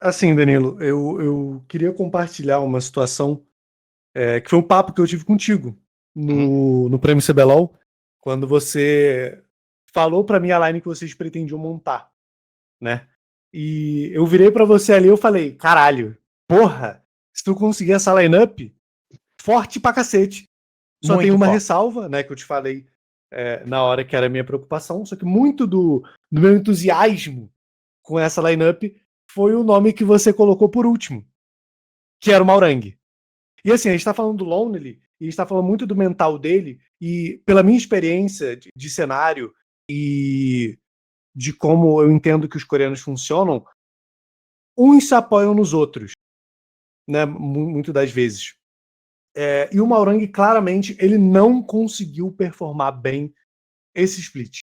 Assim, Danilo, eu queria compartilhar uma situação que foi um papo que eu tive contigo Uhum. no Prêmio CBLOL, quando você falou pra mim a line que vocês pretendiam montar, né? E eu virei pra você ali e eu falei, caralho, porra, se tu conseguir essa lineup, forte pra cacete. Só tem Muito uma forte. ressalva, né, que eu te falei na hora que era a minha preocupação, só que muito do meu entusiasmo com essa lineup foi o nome que você colocou por último, que era o Maurang. E assim, a gente tá falando do Lonely, e a gente tá falando muito do mental dele, e pela minha experiência de cenário e de como eu entendo que os coreanos funcionam, uns se apoiam nos outros, né? Muito das vezes. E o Maurang, claramente, ele não conseguiu performar bem esse split.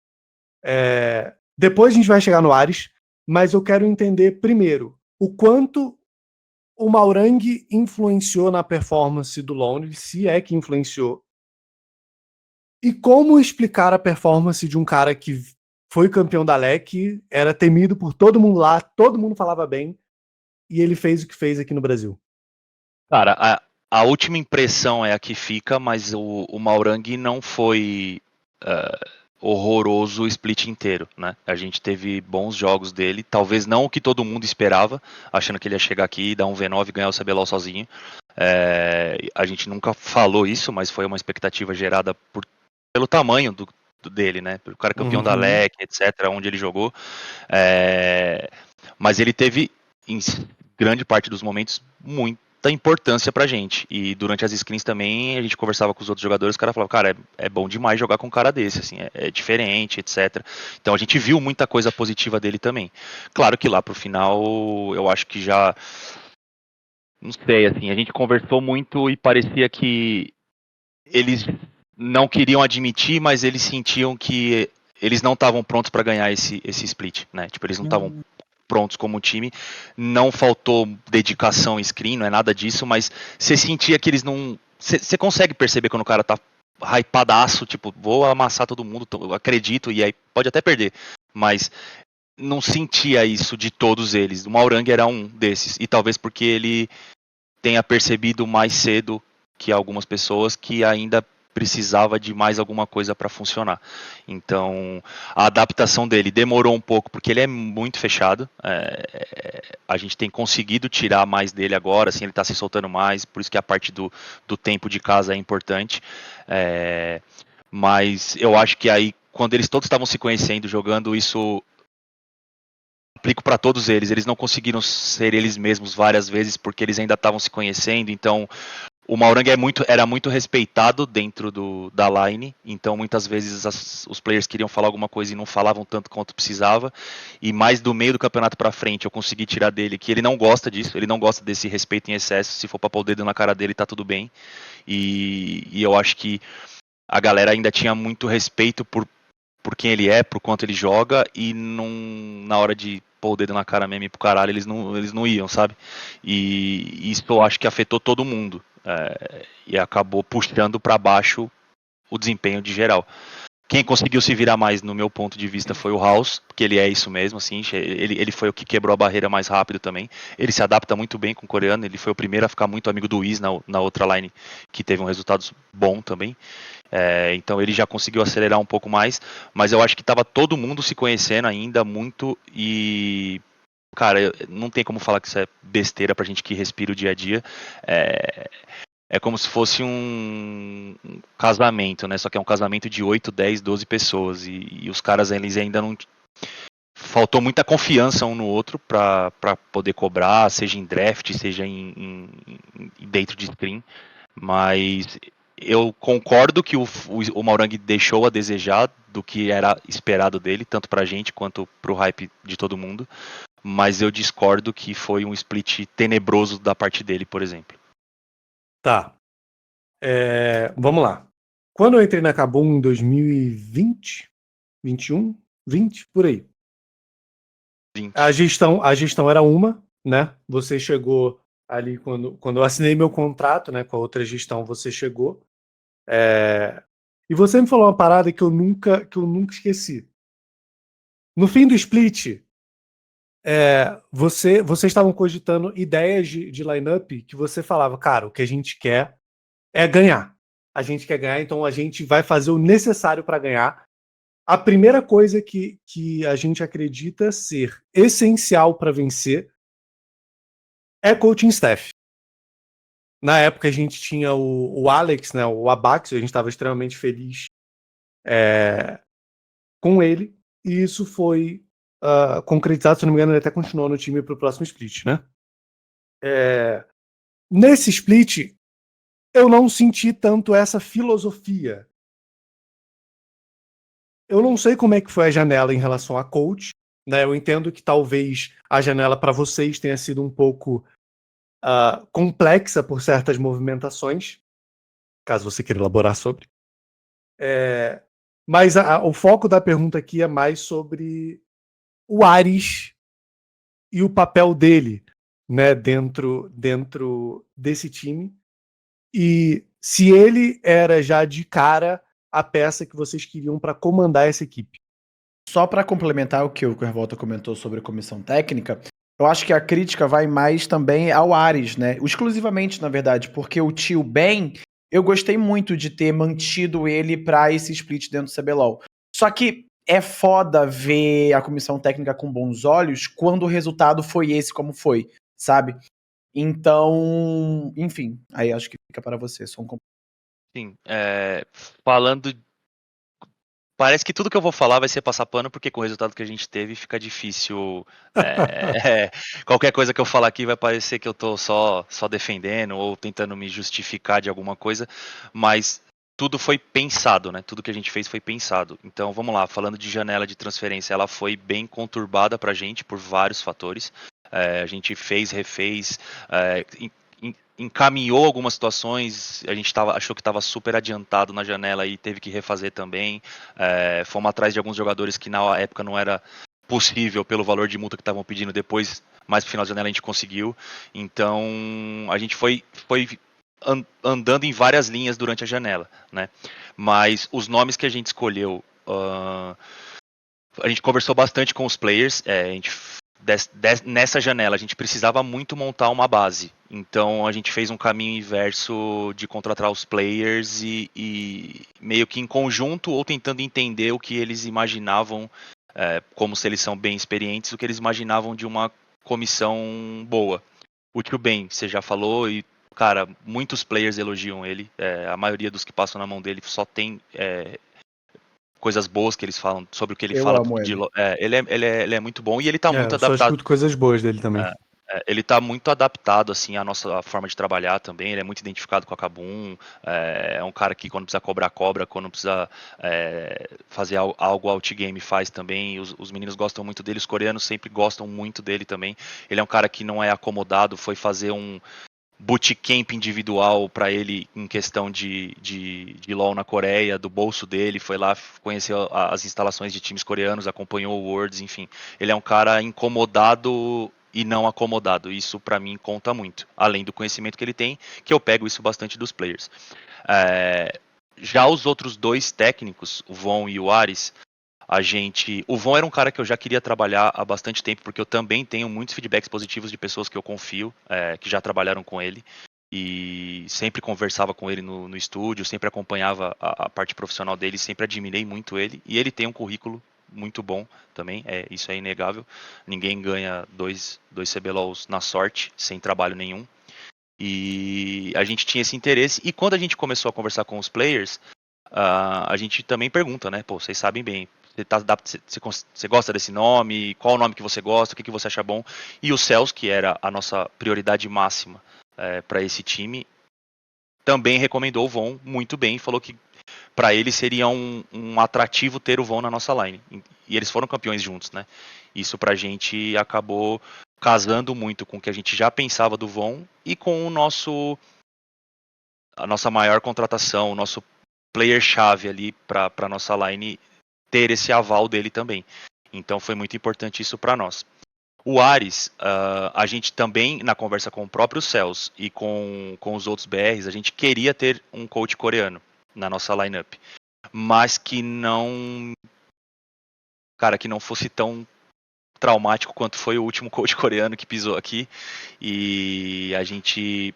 Depois a gente vai chegar no Ares, mas eu quero entender primeiro o quanto o Maurang influenciou na performance do Lonely, se é que influenciou. E como explicar a performance de um cara que foi campeão da LEC, era temido por todo mundo lá, todo mundo falava bem, e ele fez o que fez aqui no Brasil? Cara, a última impressão é a que fica, mas o Maurang não foi horroroso o split inteiro, né? A gente teve bons jogos dele, talvez não o que todo mundo esperava, achando que ele ia chegar aqui, dar um V9 e ganhar o CBLOL sozinho. A gente nunca falou isso, mas foi uma expectativa gerada pelo tamanho dele, né? O cara campeão da Uhum. LEC, etc., onde ele jogou. Mas ele teve, em grande parte dos momentos, muita importância pra gente. E durante as screens também, a gente conversava com os outros jogadores, o cara falava, cara, é bom demais jogar com um cara desse, assim, é diferente, etc. Então a gente viu muita coisa positiva dele também. Claro que lá pro final, eu acho que já. Não sei, assim, a gente conversou muito e parecia que eles não queriam admitir, mas eles sentiam que eles não estavam prontos para ganhar esse split, né? Tipo, eles não estavam prontos como time. Não faltou dedicação em screen, não é nada disso, mas você sentia que eles não. Você consegue perceber quando o cara tá hypadaço, tipo, vou amassar todo mundo, acredito, e aí pode até perder. Mas não sentia isso de todos eles. O Maurang era um desses. E talvez porque ele tenha percebido mais cedo que algumas pessoas que ainda precisava de mais alguma coisa para funcionar. Então, a adaptação dele demorou um pouco porque ele é muito fechado. A gente tem conseguido tirar mais dele agora, assim, ele está se soltando mais, por isso que a parte do tempo de casa é importante. Mas eu acho que aí, quando eles todos estavam se conhecendo, jogando isso aplico para todos eles. Eles não conseguiram ser eles mesmos várias vezes porque eles ainda estavam se conhecendo. Então, o Maurang era muito respeitado dentro da line. Então, muitas vezes os players queriam falar alguma coisa e não falavam tanto quanto precisava. E mais do meio do campeonato para frente, eu consegui tirar dele que ele não gosta disso. Ele não gosta desse respeito em excesso. Se for para pôr o dedo na cara dele, tá tudo bem. E eu acho que a galera ainda tinha muito respeito por quem ele é, por quanto ele joga, e não, na hora de pôr o dedo na cara mesmo e pro caralho, eles não iam, sabe? E isso eu acho que afetou todo mundo. E acabou puxando para baixo o desempenho de geral. Quem conseguiu se virar mais, no meu ponto de vista, foi o House, porque ele é isso mesmo, assim, ele foi o que quebrou a barreira mais rápido também. Ele se adapta muito bem com o coreano, ele foi o primeiro a ficar muito amigo do Wiz na outra line, que teve um resultado bom também. Então ele já conseguiu acelerar um pouco mais, mas eu acho que estava todo mundo se conhecendo ainda muito e. Cara, não tem como falar que isso é besteira pra gente que respira o dia a dia. É como se fosse um casamento, né? Só que é um casamento de 8, 10, 12 pessoas. E os caras eles ainda não. Faltou muita confiança um no outro para poder cobrar, seja em draft, seja dentro de screen. Mas eu concordo que o Maurang deixou a desejar do que era esperado dele, tanto pra gente quanto pro hype de todo mundo. Mas eu discordo que foi um split tenebroso da parte dele, por exemplo. Tá. Vamos lá. Quando eu entrei na Kabum em 2020, 21, 20, por aí. 20. A gestão era uma, né? Você chegou ali quando eu assinei meu contrato, né, com a outra gestão, você chegou. E você me falou uma parada que eu nunca esqueci. No fim do split, Vocês estavam cogitando ideias de lineup que você falava, cara, o que a gente quer é ganhar. A gente quer ganhar, então a gente vai fazer o necessário para ganhar. A primeira coisa que a gente acredita ser essencial para vencer é coaching staff. Na época a gente tinha o Alex, né, o Abax, a gente estava extremamente feliz com ele, e isso foi concretizado, se não me engano, ele até continuou no time para o próximo split, né? Nesse split, eu não senti tanto essa filosofia. Eu não sei como é que foi a janela em relação a coach, né? Eu entendo que talvez a janela para vocês tenha sido um pouco complexa por certas movimentações, caso você queira elaborar sobre. Mas o foco da pergunta aqui é mais sobre o Ares e o papel dele, né, dentro desse time. E se ele era já de cara a peça que vocês queriam para comandar essa equipe. Só para complementar o que o Revolta comentou sobre a comissão técnica, eu acho que a crítica vai mais também ao Ares, né? Exclusivamente, na verdade, porque o tio Ben, eu gostei muito de ter mantido ele para esse split dentro do CBLOL. Só que é foda ver a comissão técnica com bons olhos quando o resultado foi esse como foi, sabe? Então, enfim, aí acho que fica para você. Sim, falando. Parece que tudo que eu vou falar vai ser passar pano, porque com o resultado que a gente teve fica difícil. Qualquer coisa que eu falar aqui vai parecer que eu tô só defendendo ou tentando me justificar de alguma coisa, mas tudo foi pensado, né? Tudo que a gente fez foi pensado. Então vamos lá, falando de janela de transferência, ela foi bem conturbada pra gente por vários fatores. A gente fez, refez, encaminhou algumas situações, a gente achou que estava super adiantado na janela e teve que refazer também. Fomos atrás de alguns jogadores que na época não era possível pelo valor de multa que estavam pedindo, depois, mais pro final da janela, a gente conseguiu. Então a gente foi andando em várias linhas durante a janela, né? Mas os nomes que a gente escolheu, a gente conversou bastante com os players, nessa janela a gente precisava muito montar uma base, então a gente fez um caminho inverso de contratar os players e meio que em conjunto ou tentando entender o que eles imaginavam, como se eles são bem experientes, o que eles imaginavam de uma comissão boa. O Tio Ben, você já falou e cara, muitos players elogiam ele, a maioria dos que passam na mão dele só tem coisas boas que eles falam sobre o que ele Eu fala. amo ele. Ele é muito bom e ele tá muito Eu só adaptado. escuto coisas boas dele também. Ele tá muito adaptado assim à nossa forma de trabalhar também. Ele é muito identificado com a Kabum. É um cara que quando precisa cobrar, cobra. Quando precisa fazer algo outgame, faz também. Os meninos gostam muito dele. Os coreanos sempre gostam muito dele também. Ele é um cara que não é acomodado. Foi fazer um bootcamp individual para ele em questão de LoL na Coreia, do bolso dele, foi lá, conheceu as instalações de times coreanos, acompanhou o Worlds, enfim. Ele é um cara incomodado e não acomodado, isso para mim conta muito, além do conhecimento que ele tem, que eu pego isso bastante dos players. Já os outros dois técnicos, o Von e o Ares, o Von era um cara que eu já queria trabalhar há bastante tempo, porque eu também tenho muitos feedbacks positivos de pessoas que eu confio, que já trabalharam com ele, e sempre conversava com ele no estúdio, sempre acompanhava a parte profissional dele, sempre admirei muito ele, e ele tem um currículo muito bom também, isso é inegável. Ninguém ganha dois CBLOLs na sorte, sem trabalho nenhum. E a gente tinha esse interesse, e quando a gente começou a conversar com os players, a gente também pergunta, né? Pô, vocês sabem bem, você gosta desse nome? Qual o nome que você gosta? O que você acha bom? E o Cels, que era a nossa prioridade máxima para esse time, também recomendou o Von muito bem. Falou que para ele seria um atrativo ter o Von na nossa line. E eles foram campeões juntos, né? Isso pra gente acabou casando muito com o que a gente já pensava do Von e com a nossa maior contratação, o nosso player-chave ali para nossa line ter esse aval dele também. Então foi muito importante isso para nós. O Ares, a gente também, na conversa com o próprio Cels e com os outros BRs, a gente queria ter um coach coreano na nossa lineup, mas que não fosse tão traumático quanto foi o último coach coreano que pisou aqui. E a gente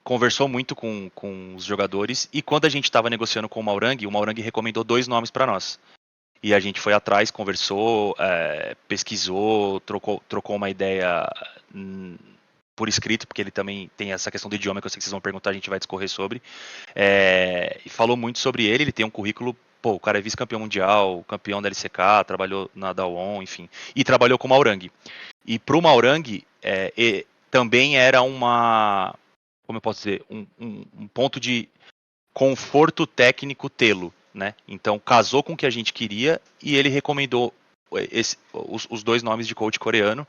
conversou muito com os jogadores. E quando a gente estava negociando com o Maurang recomendou 2 nomes para nós. E a gente foi atrás, conversou, pesquisou, trocou uma ideia por escrito, porque ele também tem essa questão do idioma que eu sei que vocês vão perguntar, a gente vai discorrer sobre. E falou muito sobre ele tem um currículo, o cara é vice-campeão mundial, campeão da LCK, trabalhou na Dawon, enfim, e trabalhou com o Maurang. E pro Maurang, também era uma, como eu posso dizer, um ponto de conforto técnico tê-lo, né? Então casou com o que a gente queria e ele recomendou os 2 nomes de coach coreano.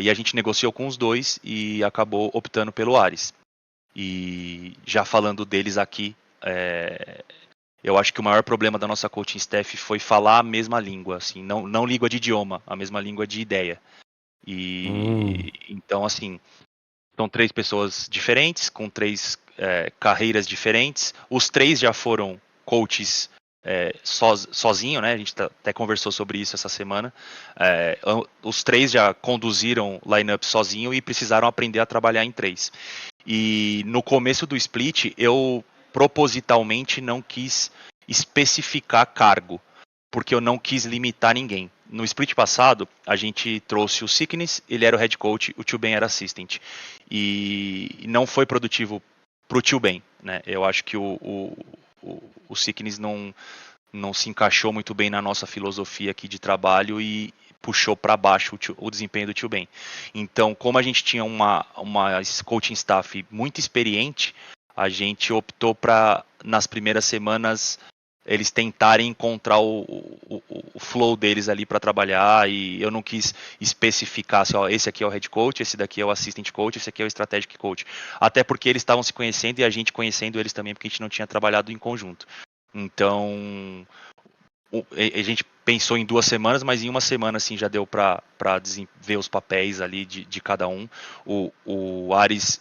E a gente negociou com os 2 e acabou optando pelo Ares. E já falando deles aqui, eu acho que o maior problema da nossa coaching staff foi falar a mesma língua, assim, não língua de idioma, a mesma língua de ideia. E então, assim, são 3 pessoas diferentes, com 3 carreiras diferentes. Os 3 já foram coaches sozinho, né? A gente até conversou sobre isso essa semana. Os 3 já conduziram line-up sozinho e precisaram aprender a trabalhar em 3. E no começo do split, eu propositalmente não quis especificar cargo, porque eu não quis limitar ninguém. No split passado, a gente trouxe o Sickness, ele era o head coach, o Tio Ben era assistant. E não foi produtivo pro Tio Ben, né? Eu acho que o Sickness não se encaixou muito bem na nossa filosofia aqui de trabalho e puxou para baixo o desempenho do Tio Ben. Então, como a gente tinha uma coaching staff muito experiente, a gente optou para, nas primeiras semanas, eles tentarem encontrar o flow deles ali para trabalhar, e eu não quis especificar assim, ó, esse aqui é o head coach, esse daqui é o assistant coach, esse aqui é o strategic coach. Até porque eles estavam se conhecendo e a gente conhecendo eles também, porque a gente não tinha trabalhado em conjunto. Então, a gente pensou em 2 semanas, mas em 1 semana assim, já deu para ver os papéis ali de cada um. O Ares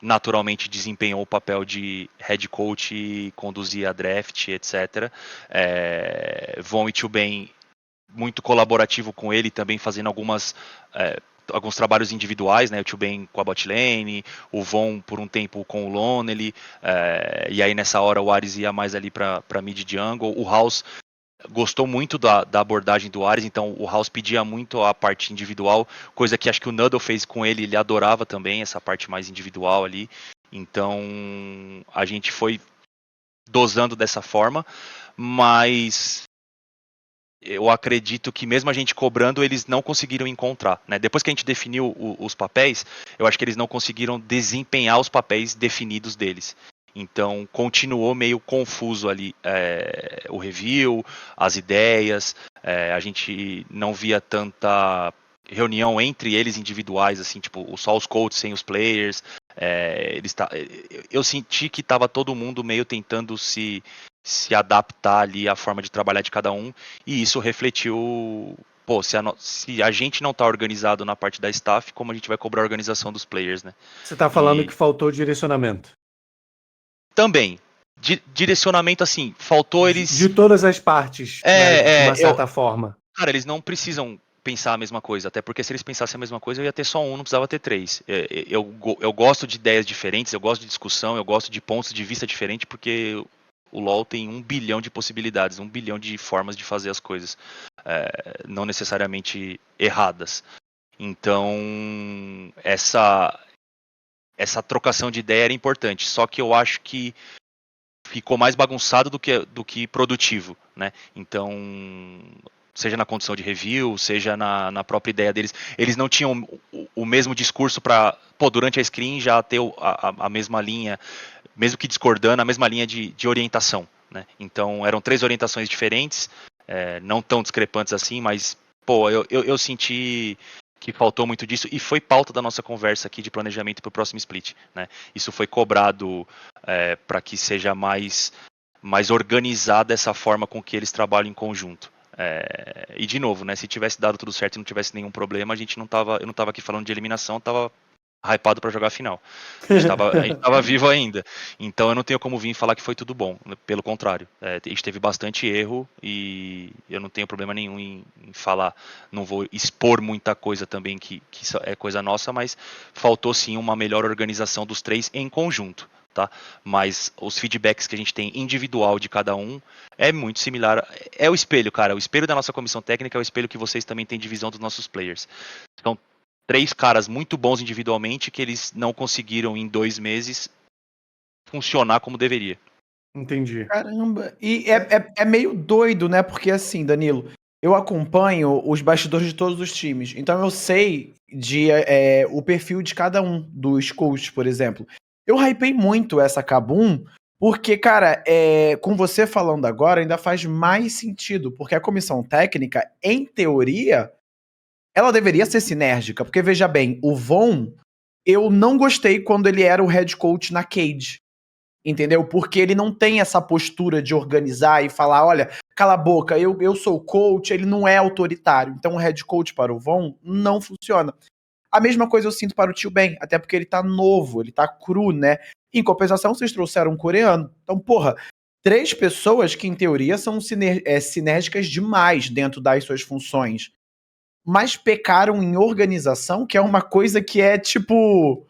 naturalmente desempenhou o papel de head coach e conduzia a draft, etc. Von e Tio Ben muito colaborativo com ele, também fazendo alguns trabalhos individuais, né? O Tio Ben com a botlane, o Von por um tempo com o Lonely, e aí nessa hora o Ares ia mais ali para mid jungle. O House gostou muito da abordagem do Ares, então o House pedia muito a parte individual, coisa que acho que o Nuddle fez com ele adorava também, essa parte mais individual ali. Então a gente foi dosando dessa forma, mas eu acredito que mesmo a gente cobrando, eles não conseguiram encontrar, né? Depois que a gente definiu os papéis, eu acho que eles não conseguiram desempenhar os papéis definidos deles. Então continuou meio confuso ali o review, as ideias, a gente não via tanta reunião entre eles individuais, assim, tipo, só os coaches sem os players. Eu senti que estava todo mundo meio tentando se adaptar ali à forma de trabalhar de cada um, e isso refletiu, se a gente não está organizado na parte da staff, como a gente vai cobrar a organização dos players, né? Você está falando que faltou direcionamento. Também. Direcionamento, assim, faltou eles... De todas as partes, né, de uma certa forma. Cara, eles não precisam pensar a mesma coisa, até porque se eles pensassem a mesma coisa, eu ia ter só um, não precisava ter 3. Eu gosto de ideias diferentes, eu gosto de discussão, eu gosto de pontos de vista diferentes, porque o LoL tem 1 bilhão de possibilidades, 1 bilhão de formas de fazer as coisas, não necessariamente erradas. Então, essa trocação de ideia era importante, só que eu acho que ficou mais bagunçado do que produtivo, né? Então, seja na condição de review, seja na própria ideia deles, eles não tinham o mesmo discurso para, durante a screen já ter a mesma linha, mesmo que discordando, a mesma linha de orientação, né? Então, eram 3 orientações diferentes, não tão discrepantes assim, mas, eu senti que faltou muito disso, e foi pauta da nossa conversa aqui de planejamento para o próximo split, né? Isso foi cobrado para que seja mais organizada essa forma com que eles trabalham em conjunto. E de novo, né? Se tivesse dado tudo certo e não tivesse nenhum problema, eu não estava aqui falando de eliminação, estava hypado pra jogar a final. A gente tava vivo ainda. Então eu não tenho como vir falar que foi tudo bom. Pelo contrário. A gente teve bastante erro e eu não tenho problema nenhum em falar. Não vou expor muita coisa também que é coisa nossa, mas faltou sim uma melhor organização dos três em conjunto. Tá? Mas os feedbacks que a gente tem individual de cada um é muito similar. É o espelho, cara. O espelho da nossa comissão técnica é o espelho que vocês também têm de visão dos nossos players. São 3 caras muito bons individualmente que eles não conseguiram em 2 meses funcionar como deveria. Entendi. Caramba, e é meio doido, né? Porque assim, Danilo, eu acompanho os bastidores de todos os times, então eu sei o perfil de cada um dos coaches, por exemplo. Eu hypei muito essa Kabum, porque, cara, com você falando agora, ainda faz mais sentido, porque a comissão técnica, em teoria, ela deveria ser sinérgica, porque veja bem, o Von, eu não gostei quando ele era o head coach na Cade. Entendeu? Porque ele não tem essa postura de organizar e falar, olha, cala a boca, eu sou o coach, ele não é autoritário. Então o head coach para o Von não funciona. A mesma coisa eu sinto para o Tio Ben, até porque ele tá novo, ele tá cru, né? Em compensação, vocês trouxeram um coreano. Então, porra, 3 pessoas que em teoria são sinérgicas demais dentro das suas funções, mas pecaram em organização, que é uma coisa que é tipo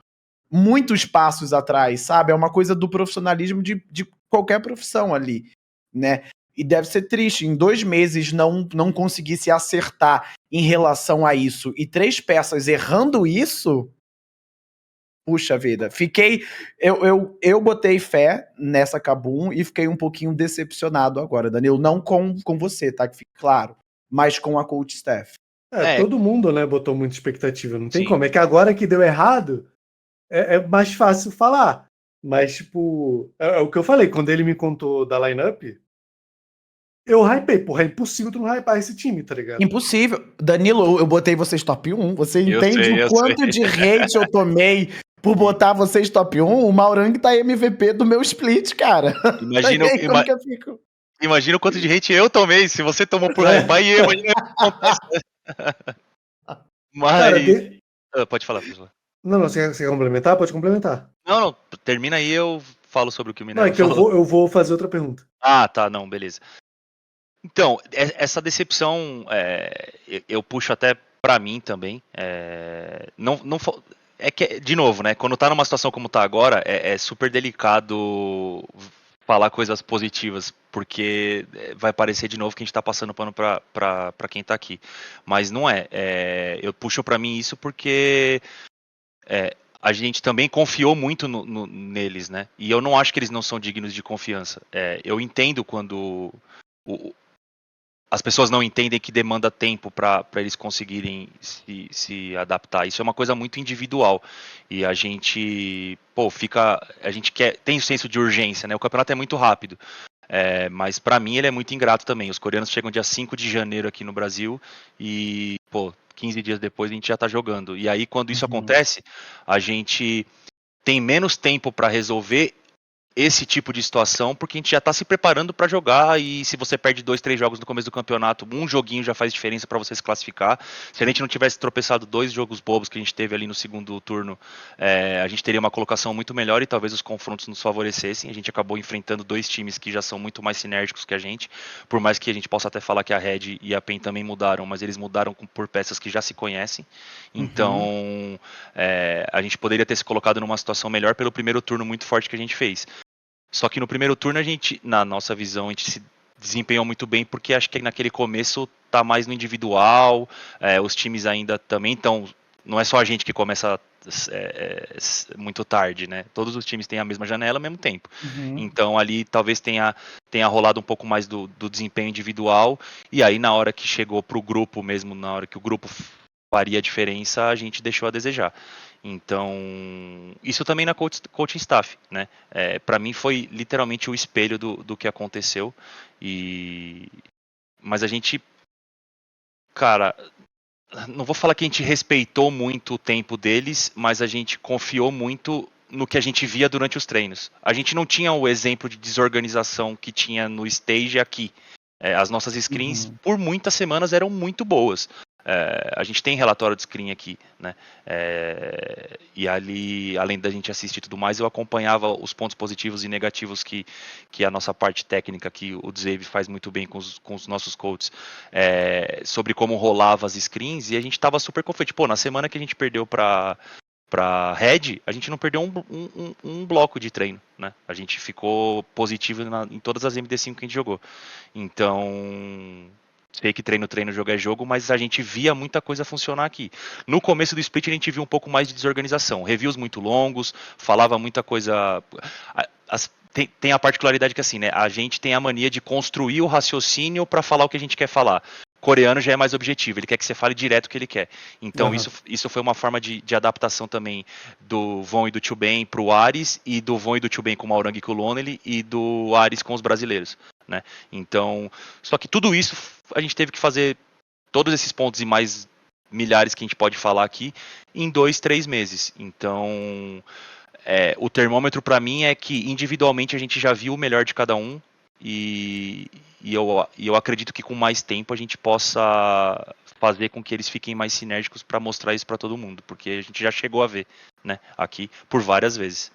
muitos passos atrás, sabe? É uma coisa do profissionalismo de qualquer profissão ali, né? E deve ser triste, em 2 meses não conseguir se acertar em relação a isso, e 3 peças errando isso, puxa vida, eu botei fé nessa Kabum e fiquei um pouquinho decepcionado agora, Danilo, não com você, tá? Que fique claro, mas com a coach staff. Todo mundo, né, botou muita expectativa, não tem Sim. como. É que agora que deu errado, é mais fácil falar. Mas, tipo, é o que eu falei, quando ele me contou da lineup, eu hypei. Porra, é impossível tu não hypar esse time, tá ligado? Impossível. Danilo, eu botei vocês top 1. Você entende o quanto de hate eu tomei por botar vocês top 1? O Maurang tá MVP do meu split, cara. Imagina o quanto de hate eu tomei. Se você tomou por hypar, e imagina o que acontece. Mas... Cara, pode falar, professor. Não, você quer complementar? Pode complementar. Não, termina aí, eu falo sobre o que o Minerva falou. Não, é que eu vou fazer outra pergunta. Ah, tá, não, beleza. Então, essa decepção, eu puxo até pra mim também. É que, de novo, né? Quando tá numa situação como tá agora, é super delicado falar coisas positivas, porque vai parecer de novo que a gente tá passando pano pra quem tá aqui. Mas não é. Eu puxo pra mim isso porque a gente também confiou muito neles, né? E eu não acho que eles não são dignos de confiança. Eu entendo quando as pessoas não entendem que demanda tempo para eles conseguirem se adaptar. Isso é uma coisa muito individual. E a gente, tem o senso de urgência, né? O campeonato é muito rápido. Mas para mim ele é muito ingrato também. Os coreanos chegam dia 5 de janeiro aqui no Brasil e, 15 dias depois a gente já tá jogando. E aí quando isso acontece, a gente tem menos tempo para resolver esse tipo de situação, porque a gente já tá se preparando para jogar, e se você perde 2, 3 jogos no começo do campeonato, um joguinho já faz diferença para você se classificar. Se a gente não tivesse tropeçado 2 jogos bobos que a gente teve ali no segundo turno, a gente teria uma colocação muito melhor e talvez os confrontos nos favorecessem. A gente acabou enfrentando 2 times que já são muito mais sinérgicos que a gente, por mais que a gente possa até falar que a Red e a PEN também mudaram, mas eles mudaram por peças que já se conhecem. Então, a gente poderia ter se colocado numa situação melhor pelo primeiro turno muito forte que a gente fez. Só que no primeiro turno a gente, na nossa visão, a gente se desempenhou muito bem, porque acho que naquele começo tá mais no individual, os times ainda também estão, não é só a gente que começa muito tarde, né? Todos os times têm a mesma janela ao mesmo tempo. Então ali talvez tenha rolado um pouco mais do desempenho individual, e aí na hora que chegou pro grupo mesmo, na hora que o grupo faria a diferença, a gente deixou a desejar. Então, isso também na coaching staff, né? Para mim foi literalmente o espelho do que aconteceu. Mas a gente, cara, não vou falar que a gente respeitou muito o tempo deles, mas a gente confiou muito no que a gente via durante os treinos. A gente não tinha o exemplo de desorganização que tinha no stage aqui. As nossas screens, por muitas semanas, eram muito boas. A gente tem relatório de screen aqui, né? E ali, além da gente assistir e tudo mais, eu acompanhava os pontos positivos e negativos que a nossa parte técnica, que o Dzave faz muito bem com os nossos coaches, sobre como rolava as screens, e a gente estava super confiante. Pô, na semana que a gente perdeu para Red, a gente não perdeu um bloco de treino, né? A gente ficou positivo em todas as MD5 que a gente jogou. Então, sei que treino, jogo é jogo, mas a gente via muita coisa funcionar aqui. No começo do split a gente viu um pouco mais de desorganização, reviews muito longos, falava muita coisa. Tem a particularidade que assim, né? A gente tem a mania de construir o raciocínio para falar o que a gente quer falar. O coreano já é mais objetivo, ele quer que você fale direto o que ele quer. Então isso foi uma forma de adaptação também do Von e do Chuben para o Ares, e do Von e do Chuben com o Maurang e com o Lonely, e do Ares com os brasileiros, né? Então, só que tudo isso a gente teve que fazer, todos esses pontos e mais milhares que a gente pode falar aqui, em 2, 3 meses. Então, o termômetro para mim é que individualmente a gente já viu o melhor de cada um, e eu acredito que com mais tempo a gente possa fazer com que eles fiquem mais sinérgicos para mostrar isso para todo mundo, porque a gente já chegou a ver, né, aqui por várias vezes.